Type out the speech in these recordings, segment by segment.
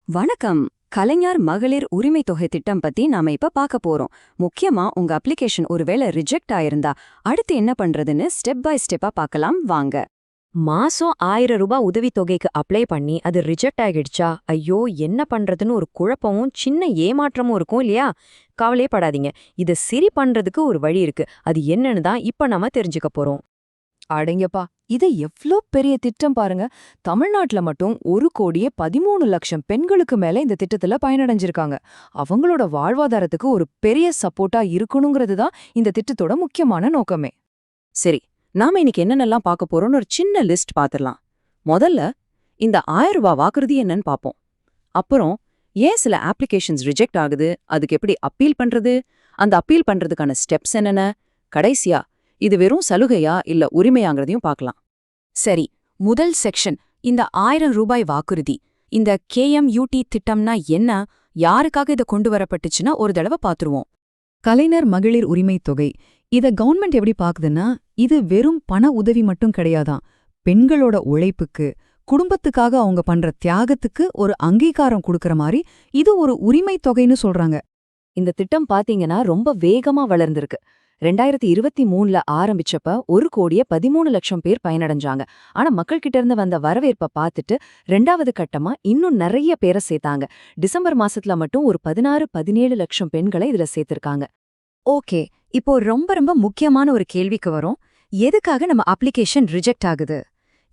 வணக்கம். கலைஞர் மகளிர் உரிமை தொகை திட்டம் பத்தி நாம இப்ப பார்க்க போறோம். முக்கியமா உங்க அப்ளிகேஷன் ஒருவேளை ரிஜெக்ட் ஆயிருந்தா அடுத்து என்ன பண்றதுன்னு ஸ்டெப் பை ஸ்டெப்பா பார்க்கலாம் வாங்க. மாசம் 1000 ரூபாய் உதவித்தொகைக்கு அப்ளை பண்ணி அது ரிஜெக்ட் ஆகிடுச்சா ஐயோ என்ன பண்றதுன்னு ஒரு குழப்பமும் சின்ன ஏமாற்றமும் இருக்கும் இல்லையா? கவலையே படாதீங்க, இதை சரி பண்றதுக்கு ஒரு வழி இருக்கு. அது என்னன்னு தான் இப்ப நாம தெரிஞ்சுக்க போறோம். அடங்கப்பா, இது எவ்ளோ பெரிய திட்டம் பாருங்க. தமிழ்நாட்டுல மட்டும் 1,13,00,000 பெண்களுக்கு மேல இந்த திட்டத்துல பயனடைஞ்சிருக்காங்க. அவங்களோட வாழ்வாதாரத்துக்கு ஒரு பெரிய சப்போர்ட்டா இருக்கணுங்கிறது தான் இந்த திட்டத்தோட முக்கியமான நோக்கமே. சரி, நாம இன்னைக்கு என்னென்னலாம் பார்க்க போறோம்னு ஒரு சின்ன லிஸ்ட் பார்த்துடலாம். முதல்ல இந்த 1000 ரூபாய் வாக்குறுதி என்னன்னு பார்ப்போம். அப்புறம் ஏன் சில அப்ளிகேஷன்ஸ் ரிஜெக்ட் ஆகுது, அதுக்கு எப்படி அப்பீல் பண்றது, அந்த அப்பீல் பண்றதுக்கான ஸ்டெப்ஸ் என்னென்ன, கடைசியா இது வெறும் சலுகையா இல்ல உரிமையாங்கிறதையும் பார்க்கலாம். சரி, முதல் செக்ஷன் இந்த 1000 ரூபாய் வாக்குறுதி. இந்த KMUT திட்டம்னா என்ன, யாருக்காக இதை கொண்டு வரப்பட்டுச்சுன்னா ஒரு தடவை பார்த்துருவோம். கலைஞர் மகளிர் உரிமை தொகை இத கவர்மெண்ட் எப்படி பாக்குதுன்னா, இது வெறும் பண உதவி மட்டும் கிடையாதான். பெண்களோட உழைப்புக்கு, குடும்பத்துக்காக அவங்க பண்ற தியாகத்துக்கு ஒரு அங்கீகாரம் கொடுக்கற மாதிரி இது ஒரு உரிமை தொகைன்னு சொல்றாங்க. இந்த திட்டம் பாத்தீங்கன்னா ரொம்ப வேகமா வளர்ந்திருக்கு. 2023ல ஆரம்பிச்சப்ப 1,13,00,000 பேர் பயனடைஞ்சாங்க. ஆனா மக்கள் கிட்ட இருந்து வந்த வரவேற்பை பார்த்துட்டு 2வது கட்டமா இன்னும் நிறைய பேரை சேர்த்தாங்க. டிசம்பர் மாசத்துல மட்டும் ஒரு 16-17 லட்சம் பெண்களை இதுல சேர்த்திருக்காங்க. ஓகே, இப்போ ரொம்ப ரொம்ப முக்கியமான ஒரு கேள்விக்கு வரும். எதுக்காக நம்ம அப்ளிகேஷன் ரிஜெக்ட் ஆகுது?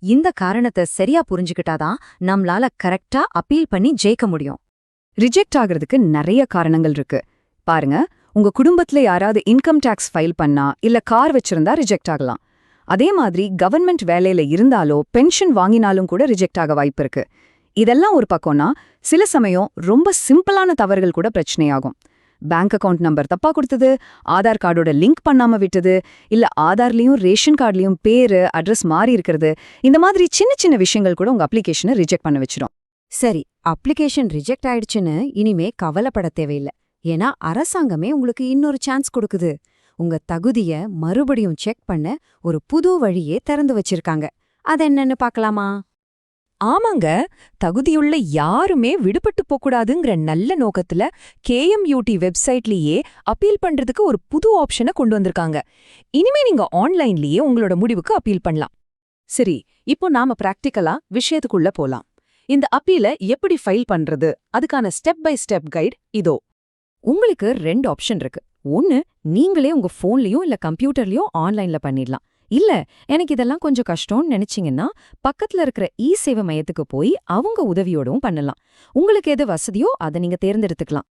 இந்த காரணத்தை சரியா புரிஞ்சுக்கிட்டாதான் நம்மளால கரெக்டா அப்பீல் பண்ணி ஜெயிக்க முடியும். ரிஜெக்ட் ஆகிறதுக்கு நிறைய காரணங்கள் இருக்கு. பாருங்க, உங்க குடும்பத்துல யாராவது இன்கம் டாக்ஸ் ஃபைல் பண்ணா இல்ல கார் வச்சிருந்தா ரிஜெக்ட் ஆகலாம். அதே மாதிரி கவர்மெண்ட் வேலையில இருந்தாலோ பென்ஷன் வாங்கினாலும் கூட ரிஜெக்ட் ஆக வாய்ப்பு இருக்கு. இதெல்லாம் ஒரு பக்கம்னா, சில சமயம் ரொம்ப சிம்பிளான தவறுகள் கூட பிரச்சனையாகும். பேங்க் அக்கவுண்ட் நம்பர் தப்பா கொடுத்தது, ஆதார் கார்டோட லிங்க் பண்ணாம விட்டது, இல்ல ஆதார்லயும் ரேஷன் கார்டுலயும் பேரு அட்ரஸ் மாறி இருக்கிறது, இந்த மாதிரி சின்ன சின்ன விஷயங்கள் கூட உங்க அப்ளிகேஷனை ரிஜெக்ட் பண்ண வச்சிடும். சரி, அப்ளிகேஷன் ரிஜெக்ட் ஆயிடுச்சுன்னு இனிமே கவலைப்பட தேவையில்லை. ஏன்னா அரசாங்கமே உங்களுக்கு இன்னொரு சான்ஸ் கொடுக்குது. உங்க தகுதிய மறுபடியும் செக் பண்ண ஒரு புது வழியே திறந்து வச்சிருக்காங்க. அது என்னன்னு பார்க்கலாமா? ஆமாங்க, தகுதியுள்ள யாருமே விடுபட்டு போக்கூடாதுங்கிற நல்ல நோக்கத்துல KMUT வெப்சைட்லயே அப்பீல் பண்றதுக்கு ஒரு புது ஆப்ஷனை கொண்டு வந்திருக்காங்க. இனிமே நீங்க ஆன்லைன்லயே உங்களோட முடிவுக்கு அப்பீல் பண்ணலாம். சரி, இப்போ நாம பிராக்டிக்கலா விஷயத்துக்குள்ள போலாம். இந்த அப்பீல எப்படி ஃபைல் பண்றது, அதுக்கான ஸ்டெப் பை ஸ்டெப் கைட் இதோ. உங்களுக்கு 2 ஆப்ஷன் இருக்கு. ஒன்னு, நீங்களே உங்க போன்லயும் இல்ல கம்ப்யூட்டர்லயும் ஆன்லைன்ல பண்ணிடலாம். இல்ல எனக்கு இதெல்லாம் கொஞ்சம் கஷ்டம்னு நினைச்சீங்கன்னா பக்கத்துல இருக்கிற சேவை மையத்துக்கு போய் அவங்க உதவியோடவும் பண்ணலாம். உங்களுக்கு எது வசதியோ அதை நீங்க தேர்ந்தெடுத்துக்கலாம்.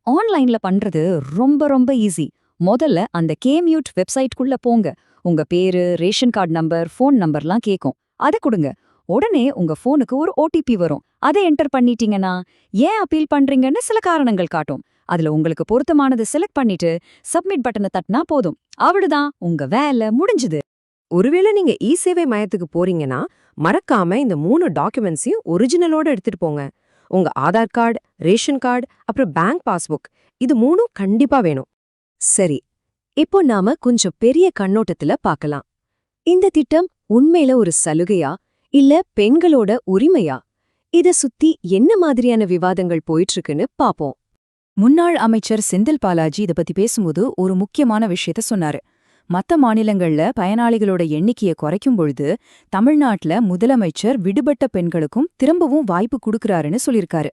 ஆன்லைன்ல பண்றது ரொம்ப ரொம்ப ஈஸி. முதல்ல அந்த KMUT வெப்சைட்குள்ள போங்க. உங்க பேரு, ரேஷன் கார்டு நம்பர், ஃபோன் நம்பர்லாம் கேக்கும். அதை கொடுங்க. உடனே உங்க போனுக்கு ஒரு OTP வரும். அதை என்டர் பண்ணிட்டீங்கன்னா ஏன் அப்பீல் பண்றீங்கன்னு சில காரணங்கள் காட்டும். அதுல உங்களுக்கு பொருத்தமானது செலக்ட் பண்ணிட்டு சப்மிட் பட்டனை தட்டினா போதும். அவ்வளவுதான், உங்க வேலை முடிஞ்சுது. ஒருவேளை நீங்க சேவை மையத்துக்கு போறீங்கன்னா மறக்காம இந்த 3 டாக்குமெண்ட்ஸையும் ஒரிஜினலோட எடுத்துட்டு போங்க. உங்க ஆதார் கார்டு, ரேஷன் கார்டு, அப்புறம் பேங்க் பாஸ்புக், இது 3ம் கண்டிப்பா வேணும். சரி, இப்போ நாம கொஞ்சம் பெரிய கண்ணோட்டத்துல பார்க்கலாம். இந்த திட்டம் உண்மையில ஒரு சலுகையா இல்ல பெண்களோட உரிமையா? இத சுத்தி என்ன மாதிரியான விவாதங்கள் போயிட்டு இருக்குன்னு பாப்போம். முன்னாள் அமைச்சர் செந்தில் பாலாஜி இத பத்தி பேசும்போது ஒரு முக்கியமான விஷயத்த சொன்னாரு. மத்த மாநிலங்கள்ல பயனாளிகளோட எண்ணிக்கையை குறைக்கும் பொழுது தமிழ்நாட்டுல முதலமைச்சர் விடுபட்ட பெண்களுக்கும் திரும்பவும் வாய்ப்பு கொடுக்கறாருன்னு சொல்லிருக்காரு.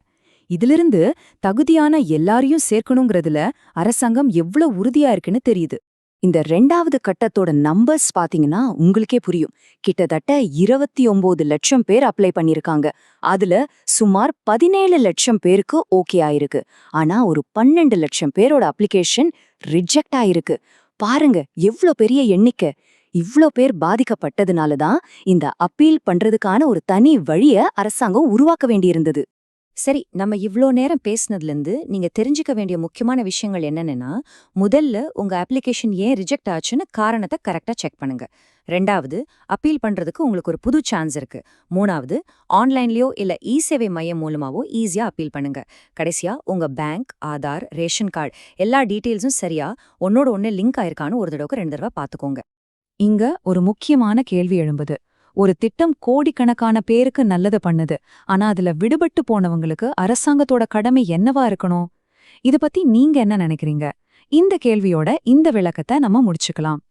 இதிலிருந்து தகுதியான எல்லாரையும் சேர்க்கணுங்கிறதுல அரசாங்கம் எவ்வளவு உறுதியா இருக்குன்னு தெரியுது. இந்த 2வது கட்டத்தோட நம்பர்ஸ் பாத்தீங்கன்னா உங்களுக்கே புரியும். கிட்டத்தட்ட 29 லட்சம் பேர் அப்ளை பண்ணிருக்காங்க. அதுல சுமார் 17 லட்சம் பேருக்கு ஓகே ஆயிருக்கு. ஆனா ஒரு 12 லட்சம் பேரோட அப்ளிகேஷன் ரிஜெக்ட் ஆயிருக்கு. பாருங்க எவ்ளோ பெரிய எண்ணிக்கை. இவ்ளோ பேர் பாதிக்கப்பட்டதுனால தான் இந்த அப்பீல் பண்றதுக்கான ஒரு தனி வழிய அரசாங்கம் உருவாக்க வேண்டியிருந்தது. சரி, நம்ம இவ்ளோ நேரம் பேசினதுலேருந்து நீங்க தெரிஞ்சுக்க வேண்டிய முக்கியமான விஷயங்கள் என்னென்னா, முதல்ல உங்க அப்ளிகேஷன் ஏன் ரிஜெக்ட் ஆச்சுன்னு காரணத்தை கரெக்டா செக் பண்ணுங்க. 2வது, அப்பீல் பண்றதுக்கு உங்களுக்கு ஒரு புது சான்ஸ் இருக்கு. 3வது, ஆன்லைன்லயோ இல்ல சேவை மையம் மூலமாவோ ஈஸியா அப்பீல் பண்ணுங்க. கடைசியா உங்க பேங்க், ஆதார், ரேஷன் கார்டு எல்லா டீட்டெயில்ஸும் சரியா ஒன்னோட ஒன்னு லிங்க் ஆயிருக்கான்னு ஒரு தடவை 2 தடவை பாத்துக்கோங்க. இங்க ஒரு முக்கியமான கேள்வி எழும்புது. ஒரு திட்டம் கோடிக்கணக்கான பேருக்கு நல்லது பண்ணுது, ஆனா அதுல விடுபட்டு போனவங்களுக்கு அரசாங்கத்தோட கடமை என்னவா இருக்கணும்? இத பத்தி நீங்க என்ன நினைக்கிறீங்க? இந்த கேள்வியோட இந்த விளக்கத்தை நம்ம முடிச்சுக்கலாம்.